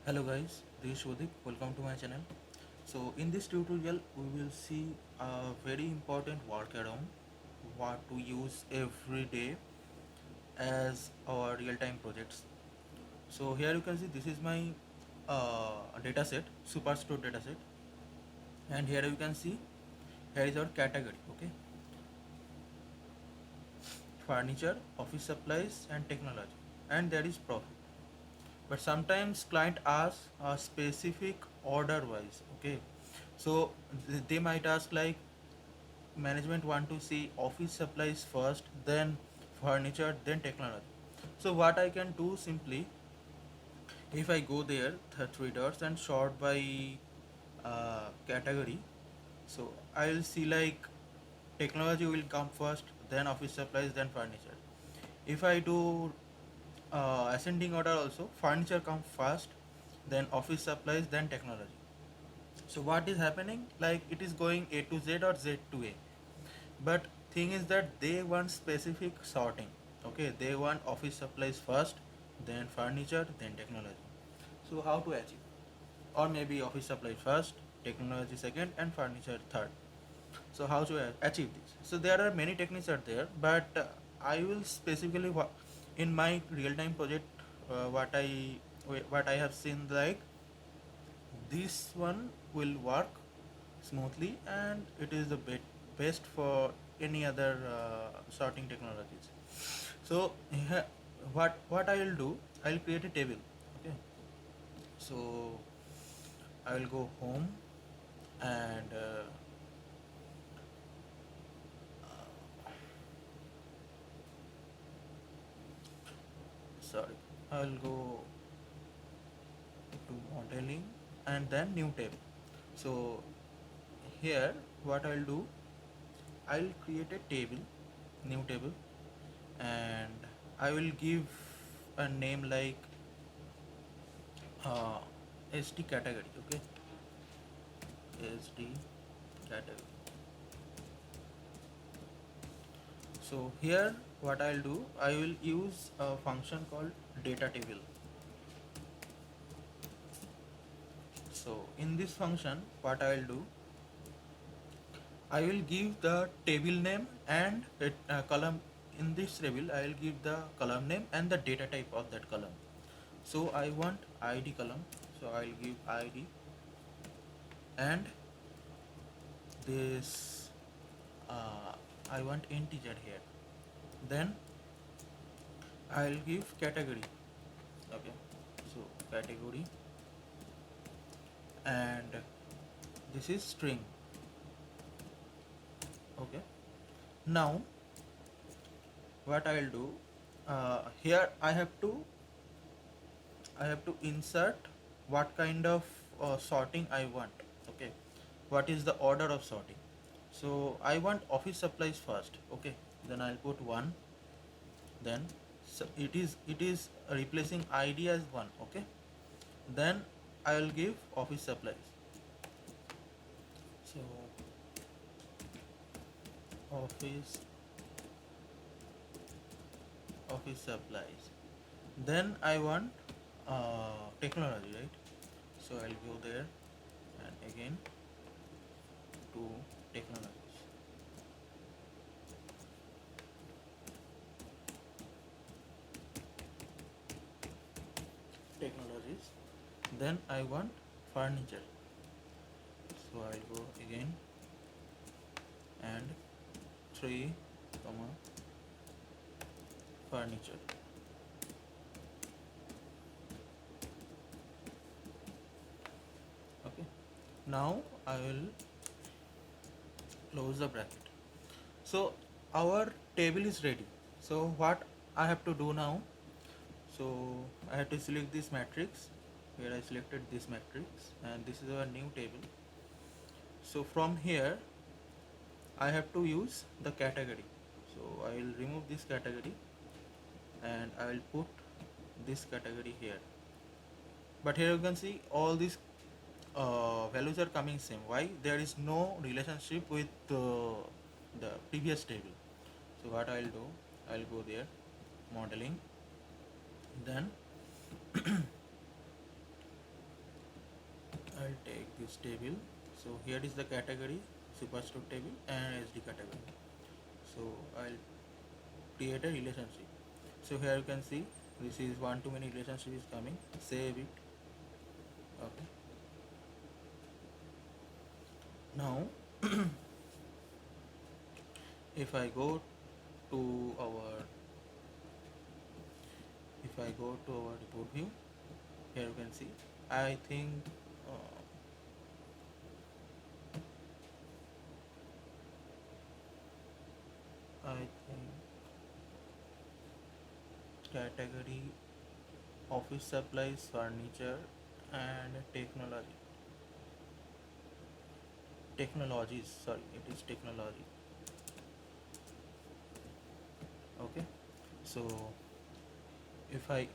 Hello guys, this is Shodip. Welcome to my channel. So in this tutorial we will see a very important workaround what to use every day as our real-time projects. So here you can see this is my dataset, Superstore dataset, and here you can see here is our category. Okay, furniture, office supplies, and technology, and there is profit. But sometimes client asks a specific order wise. Okay, so they might ask like management want to see office supplies first, then furniture, then technology. So what I can do simply, if I go there the three dots and sort by category, so I'll see like technology will come first, then office supplies, then furniture. If I do ascending order also, furniture come first, then office supplies, then technology. So what is happening, like it is going A to Z or Z to A, but thing is that they want specific sorting. Okay, they want office supplies first, then furniture, then technology. So how to achieve, or maybe office supplies first, technology second, and furniture third. So how to achieve this? So there are many techniques are there, but I will specifically in my real-time project, what I have seen, like this one will work smoothly and it is the best for any other sorting technologies. So what I will do, I'll create a table. Okay, so I will go home and sorry, I will go to modeling and then new table. So here what I'll do, I'll create a table, new table, and I will give a name like uh, SD category. Okay, SD category. So here what I'll do, I will use a function called data table. So in this function what I'll do, I will give the table name and column. In this table I will give the column name and the data type of that column. So I want ID column, so I'll give ID, and this I want integer here. Then I'll give category. Okay, so category, and this is string. Okay, now what I'll do, here I have to insert what kind of sorting I want. Okay, what is the order of sorting? So I want office supplies first. Okay, then I'll put 1. Then so it is replacing ID as 1. Okay, then I'll give office supplies. So office office supplies. Then I want technology, right? So I'll go there and again to technologies. Technologies. Then I want furniture. So I'll go again and 3 comma furniture. Okay, now I will close the bracket. So our table is ready. So what I have to do now, so I have to select this matrix. Here I selected this matrix and this is our new table. So from here I have to use the category. So I will remove this category and I will put this category here. But here you can see all these values are coming same. Why? There is no relationship with the previous table. So what I'll do, I'll go there, modeling, then take this table. So here is the category superstore table and SD category. So I'll create a relationship. So here you can see this is one to many relationship is coming. Save it. Okay. Now if I go to our if I go to our report view, here you can see I think uh, I think category office supplies, furniture, and technologies. Sorry, it is technology. Okay. So if I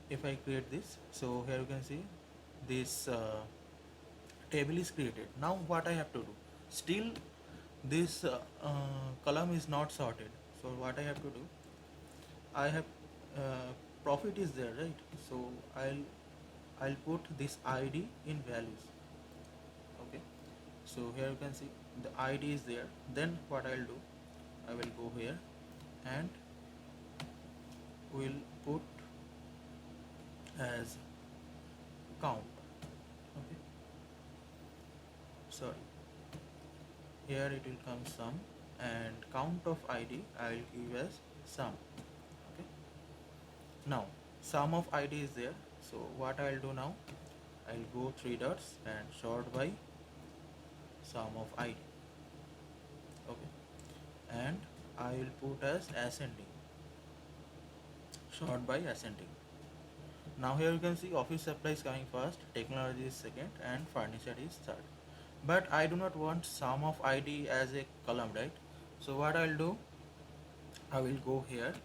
create this, so here you can see this table is created. Now what I have to do? Still, this column is not sorted. So what I have to do? I have profit is there, right? So I'll put this ID in values. Okay. So here you can see the ID is there. Then what I'll do? I will go here and will put as count. Okay. Sorry. Here it will come sum and count of ID I will give as sum. Okay. Now sum of ID is there. So what I will do now? I'll go three dots and sort by sum of ID. Okay. And I will put as ascending. Sort by ascending. Now here you can see office supplies coming first, technology is second, and furniture is third. But I do not want sum of ID as a column, right? So what I'll do? I will go here,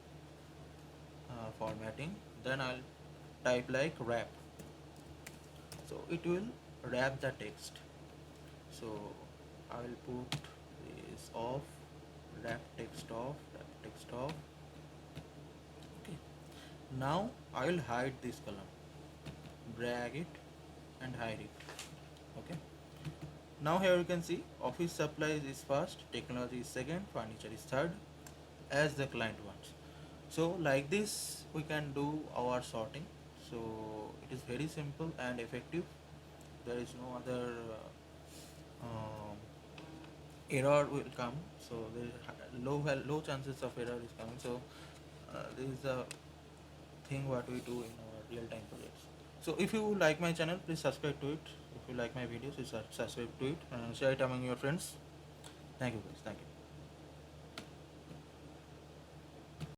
formatting. Then I'll type like wrap. So it will wrap the text. So I will put this off, wrap text off, wrap text off. Okay. Now I will hide this column. Drag it and hide it. Okay. Now here you can see office supplies is first, technology is second, furniture is third, as the client wants. So like this we can do our sorting. So it is very simple and effective. There is no other error will come. So there is low chances of error is coming. So this is the thing what we do in our real time projects. So if you like my channel, please subscribe to it. If you like my videos, please subscribe to it and share it among your friends. Thank you guys. Thank you.